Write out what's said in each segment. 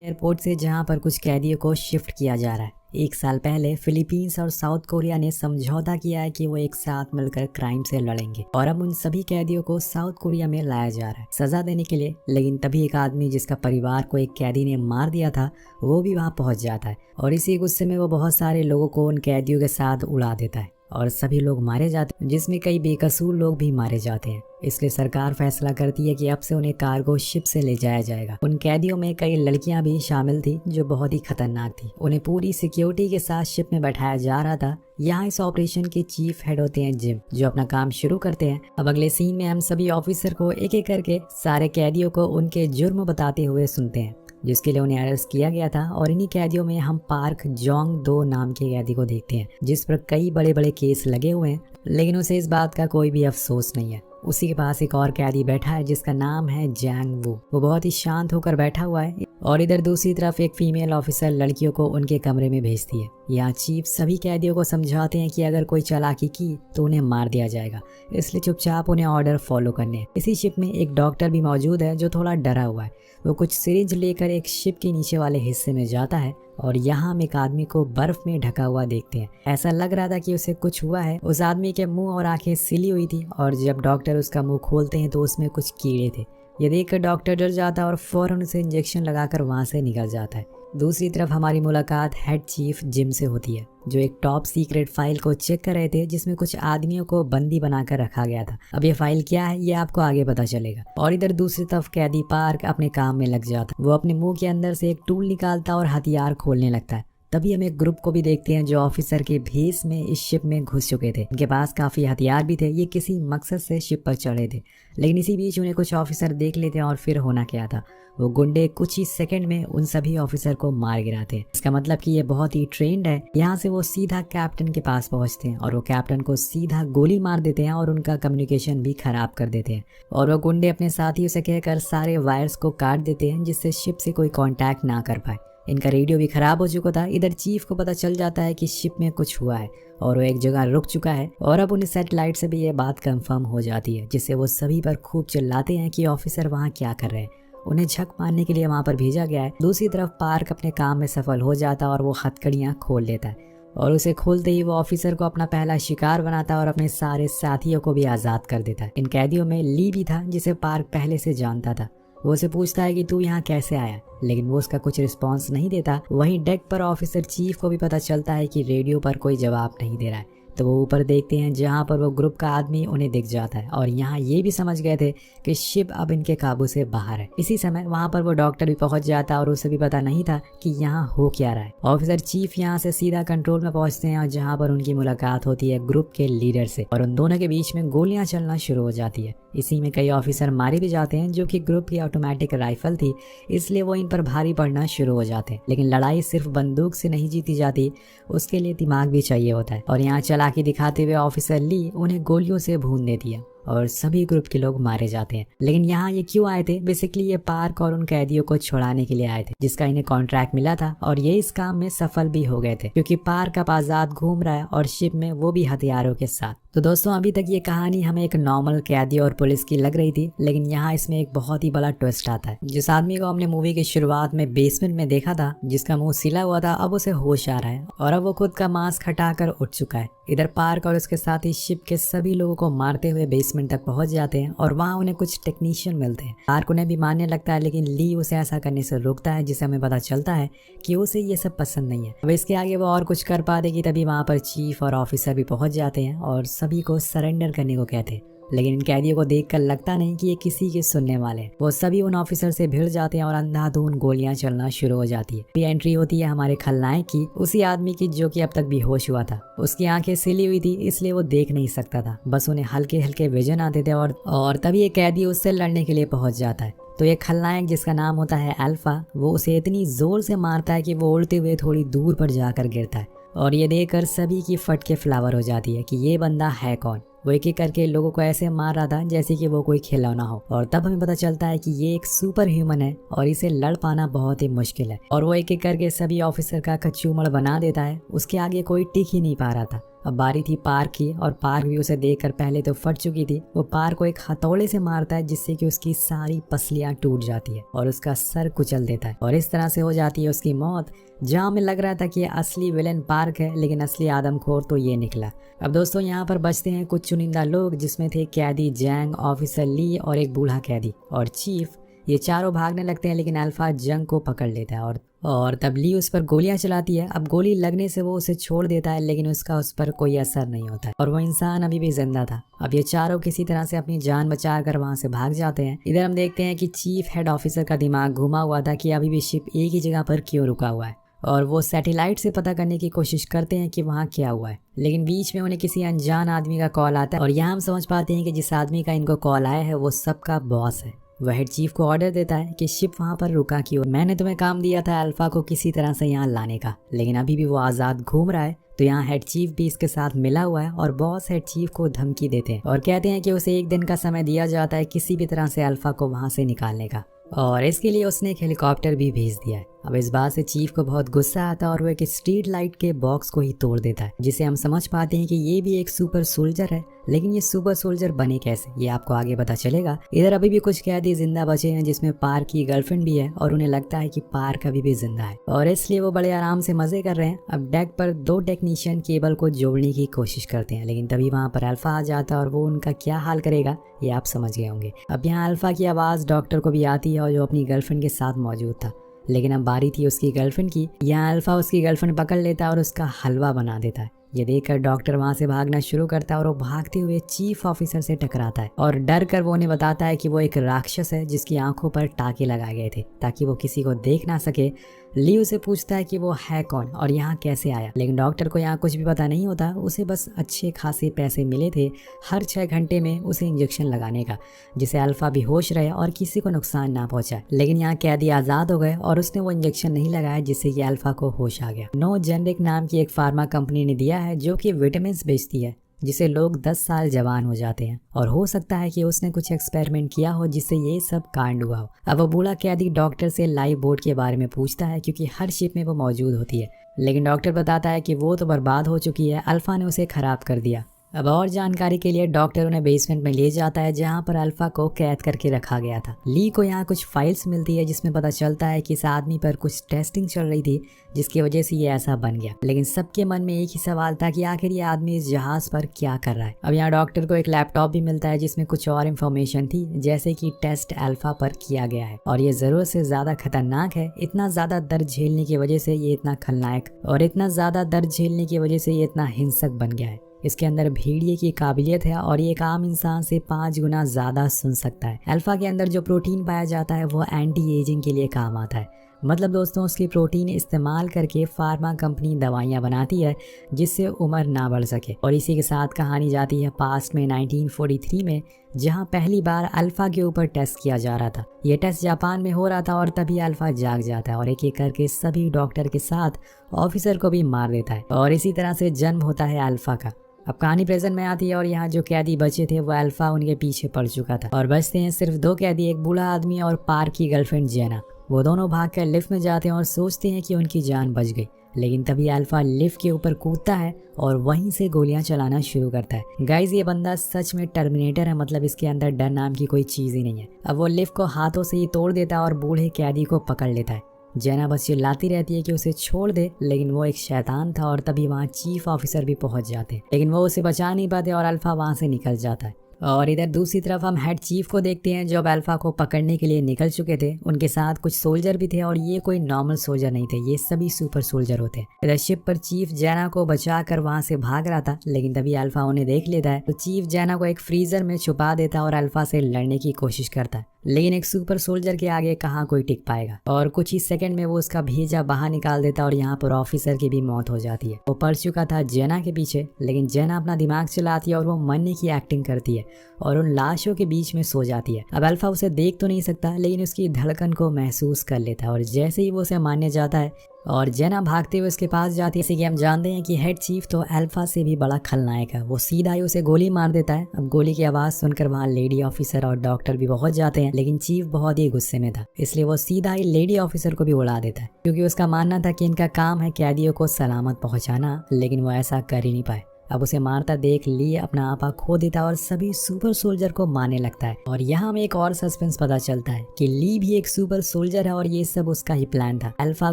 Airport से जहां पर कुछ कैदियों को शिफ्ट किया जा रहा है। 1 साल पहले फिलीपींस और साउथ कोरिया ने समझौता किया है कि वो एक साथ मिलकर क्राइम से लड़ेंगे और अब उन सभी कैदियों को साउथ कोरिया में लाया जा रहा है सजा देने के लिए। लेकिन तभी एक आदमी जिसका परिवार को एक कैदी ने मार दिया था वो भी वहां पहुंच जाता है और इसी गुस्से में वो बहुत सारे लोगों को उन कैदियों के साथ उड़ा देता है और सभी लोग मारे जाते हैं, जिसमें कई बेकसूर लोग भी मारे जाते हैं। इसलिए सरकार फैसला करती है कि अब से उन्हें कार्गो शिप से ले जाया जाएगा। उन कैदियों में कई लड़कियां भी शामिल थी जो बहुत ही खतरनाक थी। उन्हें पूरी सिक्योरिटी के साथ शिप में बैठाया जा रहा था। यहाँ इस ऑपरेशन के चीफ हेड होते हैं जिम, जो अपना काम शुरू करते हैं। अब अगले सीन में हम सभी ऑफिसर को एक एक करके सारे कैदियों को उनके जुर्म बताते हुए सुनते हैं जिसके लिए उन्हें अरेस्ट किया गया था। और इन्हीं कैदियों में हम पार्क जोंग दो नाम के कैदी को देखते हैं जिस पर कई बड़े बड़े केस लगे हुए हैं, लेकिन उसे इस बात का कोई भी अफसोस नहीं है। उसी के पास एक और कैदी बैठा है जिसका नाम है जैंग वू। वो बहुत ही शांत होकर बैठा हुआ है और इधर दूसरी तरफ एक फीमेल ऑफिसर लड़कियों को उनके कमरे में भेजती है। यहाँ चीफ सभी कैदियों को समझाते हैं कि अगर कोई चालाकी की तो उन्हें मार दिया जाएगा, इसलिए चुपचाप उन्हें ऑर्डर फॉलो करने हैं। इसी शिप में एक डॉक्टर भी मौजूद है जो थोड़ा डरा हुआ है। वो कुछ सिरिंज लेकर एक शिप के नीचे वाले हिस्से में जाता है और यहाँ हम एक आदमी को बर्फ में ढका हुआ देखते हैं। ऐसा लग रहा था कि उसे कुछ हुआ है। उस आदमी के मुंह और आंखें सिली हुई थी और जब डॉक्टर उसका मुंह खोलते हैं तो उसमें कुछ कीड़े थे। ये देखकर डॉक्टर डर जाता है और फौरन उसे इंजेक्शन लगाकर वहां से निकल जाता है। दूसरी तरफ हमारी मुलाकात हेड चीफ जिम से होती है जो एक टॉप सीक्रेट फाइल को चेक कर रहे थे जिसमें कुछ आदमियों को बंदी बनाकर रखा गया था। अब ये फाइल क्या है ये आपको आगे पता चलेगा। और इधर दूसरी तरफ कैदी पार्क अपने काम में लग जाता। वो अपने मुंह के अंदर से एक टूल निकालता और हथियार खोलने लगता है। तभी हम एक ग्रुप को भी देखते हैं जो ऑफिसर के भेस में इस शिप में घुस चुके थे। इनके पास काफी हथियार भी थे। ये किसी मकसद से शिप पर चढ़े थे, लेकिन इसी बीच उन्हें कुछ ऑफिसर देख लेते हैं और फिर होना क्या था, वो गुंडे कुछ ही सेकंड में उन सभी ऑफिसर को मार गिराते हैं। इसका मतलब कि ये बहुत ही ट्रेंड है। यहाँ से वो सीधा कैप्टन के पास पहुंचते हैं और वो कैप्टन को सीधा गोली मार देते हैं और उनका कम्युनिकेशन भी खराब कर देते हैं। और वो गुंडे अपने साथियों से कहकर सारे वायर्स को काट देते हैं जिससे शिप से कोई कांटेक्ट ना कर पाए। इनका रेडियो भी खराब हो चुका था। इधर चीफ को पता चल जाता है कि शिप में कुछ हुआ है और वो एक जगह रुक चुका है और अब उन्हें सैटेलाइट से भी ये बात कंफर्म हो जाती है, जिससे वो सभी पर खूब चिल्लाते हैं कि ऑफिसर वहाँ क्या कर रहे हैं। उन्हें झक मारने के लिए वहाँ पर भेजा गया है। दूसरी तरफ पार्क अपने काम में सफल हो जाता और वो हथकड़ियाँ खोल लेता है और उसे खोलते ही वो ऑफिसर को अपना पहला शिकार बनाता है और अपने सारे साथियों को भी आज़ाद कर देता है। इन कैदियों में ली भी था जिसे पार्क पहले से जानता था। वो उसे पूछता है कि तू यहाँ कैसे आया, लेकिन वो उसका कुछ रिस्पांस नहीं देता। वहीं डेक पर ऑफिसर चीफ को भी पता चलता है कि रेडियो पर कोई जवाब नहीं दे रहा है, तो वो ऊपर देखते हैं जहाँ पर वो ग्रुप का आदमी उन्हें दिख जाता है और यहाँ ये भी समझ गए थे कि शिप अब इनके काबू से बाहर है। इसी समय वहाँ पर वो डॉक्टर भी पहुंच जाता और उसे भी पता नहीं था कि यहाँ हो क्या रहा है। ऑफिसर चीफ यहाँ से सीधा कंट्रोल में पहुंचते हैं और जहाँ पर उनकी मुलाकात होती है ग्रुप के लीडर से और उन दोनों के बीच में गोलियां चलना शुरू हो जाती है। इसी में कई ऑफिसर मारे भी जाते हैं जो कि ग्रुप की ऑटोमेटिक राइफल थी, इसलिए वो इन पर भारी पड़ना शुरू हो जाते हैं। लेकिन लड़ाई सिर्फ बंदूक से नहीं जीती जाती, उसके लिए दिमाग भी चाहिए होता है। और यहाँ चालाकी दिखाते हुए ऑफिसर ली उन्हें गोलियों से भून देती है और सभी ग्रुप के लोग मारे जाते हैं। लेकिन यहाँ ये क्यों आए थे? बेसिकली ये पार्क और उन कैदियों को छुड़ाने के लिए आए थे जिसका इन्हें कॉन्ट्रैक्ट मिला था और ये इस काम में सफल भी हो गए थे क्योंकि पार्क अब आजाद घूम रहा है और शिप में वो भी हथियारों के साथ। तो दोस्तों अभी तक ये कहानी हमें एक नॉर्मल कैदी और पुलिस की लग रही थी, लेकिन यहाँ इसमें एक बहुत ही बड़ा ट्विस्ट आता है। जिस आदमी को हमने मूवी की शुरुआत में बेसमेंट में देखा था, जिसका मुंह सिला हुआ था, अब उसे होश आ रहा है और अब वो खुद का मास्क हटाकर उठ चुका है। इधर पार्क और उसके साथ ही शिप के सभी लोगों को मारते हुए बेसमेंट तक पहुंच जाते हैं और वहाँ उन्हें कुछ टेक्नीशियन मिलते हैं। पार्क उन्हें भी मारने लगता है, लेकिन ली उसे ऐसा करने से रोकता है, जिससे हमें पता चलता है कि उसे ये सब पसंद नहीं है। अब इसके आगे वो और कुछ कर पा देगी, तभी वहाँ पर चीफ और ऑफिसर भी पहुंच जाते हैं और सभी को सरेंडर करने को कहते हैं। लेकिन इन कैदियों को देखकर लगता नहीं कि ये किसी के सुनने वाले हैं। वो सभी उन ऑफिसर से भिड़ जाते हैं और अंधाधुंध गोलियां चलना शुरू हो जाती है। फिर एंट्री होती है हमारे खलनायक की, उसी आदमी की जो कि अब तक बेहोश हुआ था। उसकी आंखें सिली हुई थी इसलिए वो देख नहीं सकता था, बस उन्हें हल्के हल्के विजन आते थे और तभी ये कैदी उससे लड़ने के लिए पहुंच जाता है। तो ये खलनायक जिसका नाम होता है अल्फा, वो उसे इतनी जोर से मारता है कि वो उड़ते हुए थोड़ी दूर पर जाकर गिरता है और ये देखकर सभी की फट के फ्लावर हो जाती है कि ये बंदा है कौन। वो एक एक करके लोगों को ऐसे मार रहा था जैसे कि वो कोई खिलौना हो और तब हमें पता चलता है कि ये एक सुपर ह्यूमन है और इसे लड़ पाना बहुत ही मुश्किल है और वो एक एक करके सभी ऑफिसर का कचूमड़ बना देता है। उसके आगे कोई टिक ही नहीं पा रहा था अब बारी थी पार्क की, और पार्क भी उसे देखकर पहले तो फट चुकी थी। वो पार्क को एक हथौड़े से मारता है जिससे कि उसकी सारी पसलियां टूट जाती है और उसका सर कुचल देता है, और इस तरह से हो जाती है उसकी मौत। जहाँ हमें लग रहा था कि ये असली विलेन पार्क है, लेकिन असली आदमखोर तो ये निकला। अब दोस्तों यहाँ पर बचते हैं कुछ चुनिंदा लोग, जिसमें थे कैदी जैंग, ऑफिसर ली और एक बूढ़ा कैदी और चीफ। ये चारों भागने लगते हैं, लेकिन अल्फा जंग को पकड़ लेता है और तब ली उस पर गोलियां चलाती है। अब गोली लगने से वो उसे छोड़ देता है, लेकिन उसका उस पर कोई असर नहीं होता है और वो इंसान अभी भी जिंदा था। अब ये चारों किसी तरह से अपनी जान बचाकर वहां से भाग जाते हैं। इधर हम देखते हैं कि चीफ हेड ऑफिसर का दिमाग घुमा हुआ था कि अभी भी शिप एक ही जगह पर क्यों रुका हुआ है, और वो सैटेलाइट से पता करने की कोशिश करते हैं कि वहाँ क्या हुआ है। लेकिन बीच में उन्हें किसी अनजान आदमी का कॉल आता है, और यहाँ हम समझ पाते हैं कि जिस आदमी का इनको कॉल आया है वो सबका बॉस है। वह हेड चीफ को ऑर्डर देता है कि शिप वहाँ पर रुका क्यों, मैंने तुम्हें काम दिया था अल्फा को किसी तरह से यहाँ लाने का, लेकिन अभी भी वो आज़ाद घूम रहा है। तो यहाँ हेड चीफ भी इसके साथ मिला हुआ है, और बॉस हेड चीफ को धमकी देते हैं और कहते हैं कि उसे 1 दिन का समय दिया जाता है किसी भी तरह से अल्फा को वहाँ से निकालने का, और इसके लिए उसने एक हेलीकॉप्टर भी भेज दिया है। अब इस बात से चीफ को बहुत गुस्सा आता है और वो एक स्ट्रीट लाइट के बॉक्स को ही तोड़ देता है, जिसे हम समझ पाते हैं कि ये भी एक सुपर सोल्जर है। लेकिन ये सुपर सोल्जर बने कैसे, ये आपको आगे पता चलेगा। इधर अभी भी कुछ कैदी जिंदा बचे हैं, जिसमें पार्क की गर्लफ्रेंड भी है, और उन्हें लगता है कि पार्क अभी भी जिंदा है, और इसलिए वो बड़े आराम से मजे कर रहे हैं। अब डेक पर 2 टेक्नीशियन केबल को जोड़ने की कोशिश करते हैं, लेकिन तभी वहाँ पर अल्फा आ जाता है और वो उनका क्या हाल करेगा ये आप समझ गए होंगे। अब यहाँ अल्फा की आवाज़ डॉक्टर को भी आती है, और जो अपनी गर्लफ्रेंड के साथ मौजूद था, लेकिन अब बारी थी उसकी गर्लफ्रेंड की। यहाँ अल्फा उसकी गर्लफ्रेंड पकड़ लेता है और उसका हलवा बना देता है। ये देखकर डॉक्टर वहां से भागना शुरू करता है, और वो भागते हुए चीफ ऑफिसर से टकराता है, और डर कर वो उन्हें बताता है कि वो एक राक्षस है जिसकी आंखों पर टाके लगाए गए थे ताकि वो किसी को देख ना सके। ली उसे पूछता है कि वो है कौन और यहाँ कैसे आया, लेकिन डॉक्टर को यहाँ कुछ भी पता नहीं होता। उसे बस अच्छे खासे पैसे मिले थे हर 6 घंटे में उसे इंजेक्शन लगाने का, जिससे अल्फा बेहोश रहे और किसी को नुकसान ना पहुंचाए। लेकिन यहाँ कैदी आज़ाद हो गए और उसने वो इंजेक्शन नहीं लगाया, जिससे कि अल्फा को होश आ गया। नो जेनरिक नाम की एक फार्मा कंपनी ने दिया है, जो कि विटामिन बेचती है, जिसे लोग 10 साल जवान हो जाते हैं, और हो सकता है कि उसने कुछ एक्सपेरिमेंट किया हो जिससे ये सब कांड हुआ हो। अब वो बूढ़ा कैदी डॉक्टर से लाइफ बोट के बारे में पूछता है, क्योंकि हर शिप में वो मौजूद होती है, लेकिन डॉक्टर बताता है कि वो तो बर्बाद हो चुकी है, अल्फा ने उसे खराब कर दिया। अब और जानकारी के लिए डॉक्टर उन्हें बेसमेंट में ले जाता है, जहां पर अल्फा को कैद करके रखा गया था। ली को यहाँ कुछ फाइल्स मिलती है, जिसमें पता चलता है कि इस आदमी पर कुछ टेस्टिंग चल रही थी, जिसकी वजह से ये ऐसा बन गया। लेकिन सबके मन में एक ही सवाल था कि आखिर ये आदमी इस जहाज पर क्या कर रहा है। अब यहाँ डॉक्टर को एक लैपटॉप भी मिलता है, जिसमें कुछ और इन्फॉर्मेशन थी, जैसे कि टेस्ट अल्फा पर किया गया है और ये जरूरत से ज्यादा खतरनाक है। इतना ज्यादा दर्द झेलने की वजह से ये इतना खलनायक, और इतना ज्यादा दर्द झेलने की वजह से ये इतना हिंसक बन गया है। इसके अंदर भेड़िए की काबिलियत है, और ये एक आम इंसान से 5 गुना ज्यादा सुन सकता है। अल्फा के अंदर जो प्रोटीन पाया जाता है वो एंटी एजिंग के लिए काम आता है। मतलब दोस्तों, उसकी प्रोटीन इस्तेमाल करके फार्मा कंपनी दवाइयाँ बनाती है जिससे उम्र ना बढ़ सके। और इसी के साथ कहानी जाती है पास्ट में 1943 में, जहां पहली बार अल्फा के ऊपर टेस्ट किया जा रहा था। ये टेस्ट जापान में हो रहा था, और तभी अल्फा जाग जाता है और एक एक करके सभी डॉक्टर के साथ ऑफिसर को भी मार देता है, और इसी तरह से जन्म होता है अल्फा का। अब कहानी प्रेजेंट में आती है, और यहाँ जो कैदी बचे थे वो अल्फा उनके पीछे पड़ चुका था, और बचते हैं सिर्फ 2 कैदी, एक बूढ़ा आदमी और पार्क की गर्लफ्रेंड जेना। वो दोनों भागकर लिफ्ट में जाते हैं और सोचते हैं कि उनकी जान बच गई, लेकिन तभी अल्फा लिफ्ट के ऊपर कूदता है और वहीं से गोलियां चलाना शुरू करता है। गाइज, ये बंदा सच में टर्मिनेटर है, मतलब इसके अंदर डर नाम की कोई चीज ही नहीं है। अब वो लिफ्ट को हाथों से ही तोड़ देता है और बूढ़े कैदी को पकड़ लेता है। जेना बस चिल्लाती रहती है कि उसे छोड़ दे, लेकिन वो एक शैतान था, और तभी वहाँ चीफ ऑफिसर भी पहुंच जाते हैं, लेकिन वो उसे बचा नहीं पाते और अल्फा वहाँ से निकल जाता है। और इधर दूसरी तरफ हम हेड चीफ को देखते हैं, जो अब अल्फा को पकड़ने के लिए निकल चुके थे। उनके साथ कुछ सोल्जर भी थे, और ये कोई नॉर्मल सोल्जर नहीं थे, ये सभी सुपर सोल्जर होते हैं। इधर शिप पर चीफ जेना को बचा कर वहाँ से भाग रहा था, लेकिन तभी अल्फा उन्हें देख लेता है। तो चीफ जेना को एक फ्रीजर में छुपा देता है और अल्फा से लड़ने की कोशिश करता है, लेकिन एक सुपर सोल्जर के आगे कहाँ कोई टिक पाएगा, और कुछ ही सेकंड में वो उसका भेजा बाहर निकाल देता है, और यहाँ पर ऑफिसर की भी मौत हो जाती है। वो पड़ चुका था जेना के पीछे, लेकिन जेना अपना दिमाग चलाती है और वो मरने की एक्टिंग करती है और उन लाशों के बीच में सो जाती है। अब अल्फा उसे देख तो नहीं सकता, लेकिन उसकी धड़कन को महसूस कर लेता है, और जैसे ही वो उसे मारने जाता है और जेना भागते हुए उसके पास जाती है। जैसे कि हम जानते हैं कि हेड चीफ तो अल्फा से भी बड़ा खलनायक है, वो सीधा ही उसे गोली मार देता है। अब गोली की आवाज सुनकर वहाँ लेडी ऑफिसर और डॉक्टर भी पहुंच जाते हैं, लेकिन चीफ बहुत ही गुस्से में था, इसलिए वो सीधा ही लेडी ऑफिसर को भी उड़ा देता है, क्योंकि उसका मानना था कि इनका काम है कैदियों को सलामत पहुंचाना, लेकिन वो ऐसा कर ही नहीं पाए। अब उसे मारता देख ली अपना आपा खो देता और सभी सुपर सोल्जर को मारने लगता है। और यहाँ हमें एक और सस्पेंस पता चलता है कि ली भी एक सुपर सोल्जर है और ये सब उसका ही प्लान था, अल्फा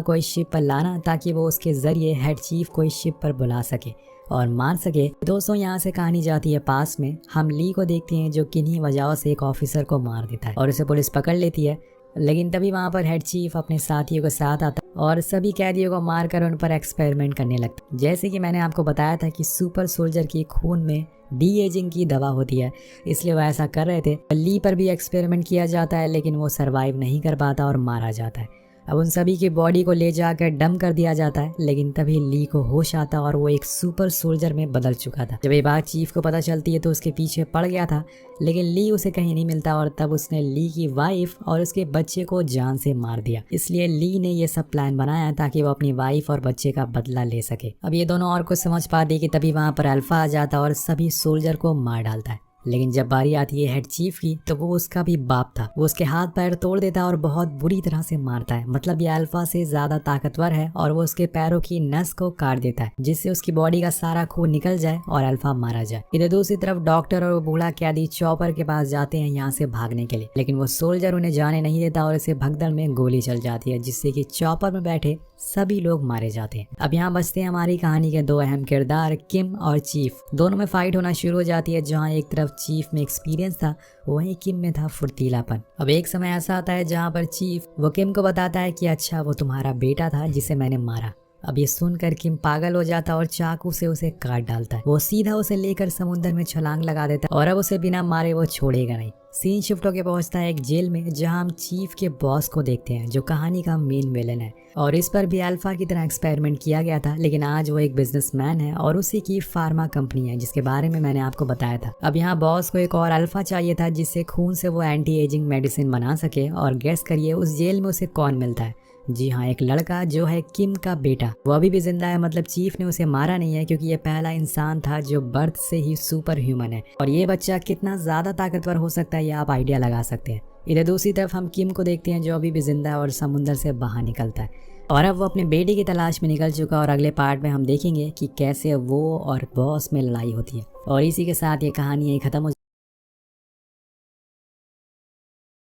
को इस शिप पर लाना ताकि वो उसके जरिए हेड चीफ को इस शिप पर बुला सके और मार सके। दोस्तों यहाँ से कहानी जाती है पास में, हम ली को देखते हैं जो किन्हीं वजहों से एक ऑफिसर को मार देता है और उसे पुलिस पकड़ लेती है। लेकिन तभी वहाँ पर हेड चीफ अपने साथियों के साथ आता और सभी कैदियों को मारकर उन पर एक्सपेरिमेंट करने लगता। जैसे कि मैंने आपको बताया था कि सुपर सोल्जर की खून में डी एजिंग की दवा होती है, इसलिए वो ऐसा कर रहे थे। ली पर भी एक्सपेरिमेंट किया जाता है लेकिन वो सरवाइव नहीं कर पाता और मारा जाता है। अब उन सभी की बॉडी को ले जाकर डंप कर दिया जाता है, लेकिन तभी ली को होश आता और वो एक सुपर सोल्जर में बदल चुका था। जब ये बात चीफ को पता चलती है तो उसके पीछे पड़ गया था, लेकिन ली उसे कहीं नहीं मिलता और तब उसने ली की वाइफ और उसके बच्चे को जान से मार दिया। इसलिए ली ने ये सब प्लान बनाया ताकि वो अपनी वाइफ और बच्चे का बदला ले सके। अब ये दोनों और कुछ समझ पाते कि तभी वहाँ पर अल्फा आ जाता और सभी सोल्जर को मार डालता है। लेकिन जब बारी आती है हेड चीफ की तो वो उसका भी बाप था, वो उसके हाथ पैर तोड़ देता है और बहुत बुरी तरह से मारता है। मतलब ये अल्फा से ज्यादा ताकतवर है और वो उसके पैरों की नस को काट देता है जिससे उसकी बॉडी का सारा खून निकल जाए और अल्फा मारा जाए। इधर दूसरी तरफ डॉक्टर और वो बूढ़ा कैदी चॉपर के पास जाते हैं यहाँ से भागने के लिए, लेकिन वो सोल्जर उन्हें जाने नहीं देता और इसे भगदड़ में गोली चल जाती है जिससे कि चॉपर में बैठे सभी लोग मारे जाते हैं। अब यहाँ बचते हैं हमारी कहानी के दो अहम किरदार, किम और चीफ। दोनों में फाइट होना शुरू हो जाती है। जहाँ एक तरफ चीफ में एक्सपीरियंस था वहीं किम में था फुर्तीलापन। अब एक समय ऐसा आता है जहाँ पर चीफ वो किम को बताता है कि अच्छा वो तुम्हारा बेटा था जिसे मैंने मारा। अब ये सुनकर किम पागल हो जाता और चाकू से उसे काट डालता है। वो सीधा उसे लेकर समुद्र में छलांग लगा देता है और अब उसे बिना मारे वो छोड़ेगा नहीं। सीन शिफ्ट होकर पहुंचता है एक जेल में जहां हम चीफ के बॉस को देखते हैं जो कहानी का मेन विलन है और इस पर भी अल्फा की तरह एक्सपेरिमेंट किया गया था, लेकिन आज वो एक बिजनेसमैन है और उसी की फार्मा कंपनी है जिसके बारे में मैंने आपको बताया था। अब यहाँ बॉस को एक और अल्फा चाहिए था जिससे खून से वो एंटी एजिंग मेडिसिन बना सके और गेस करिए उस जेल में उसे कौन मिलता है। जी हाँ, एक लड़का जो है किम का बेटा। वो अभी भी जिंदा है, मतलब चीफ ने उसे मारा नहीं है क्योंकि ये पहला इंसान था जो बर्थ से ही सुपर ह्यूमन है। और ये बच्चा कितना ज्यादा ताकतवर हो सकता है ये आप आइडिया लगा सकते हैं। इधर दूसरी तरफ हम किम को देखते हैं जो अभी भी जिंदा है और समुद्र से बाहर निकलता है और अब वो अपने बेटे की तलाश में निकल चुका। और अगले पार्ट में हम देखेंगे कि कैसे वो और बॉस में लड़ाई होती है। और इसी के साथ ये कहानी यही खत्म हो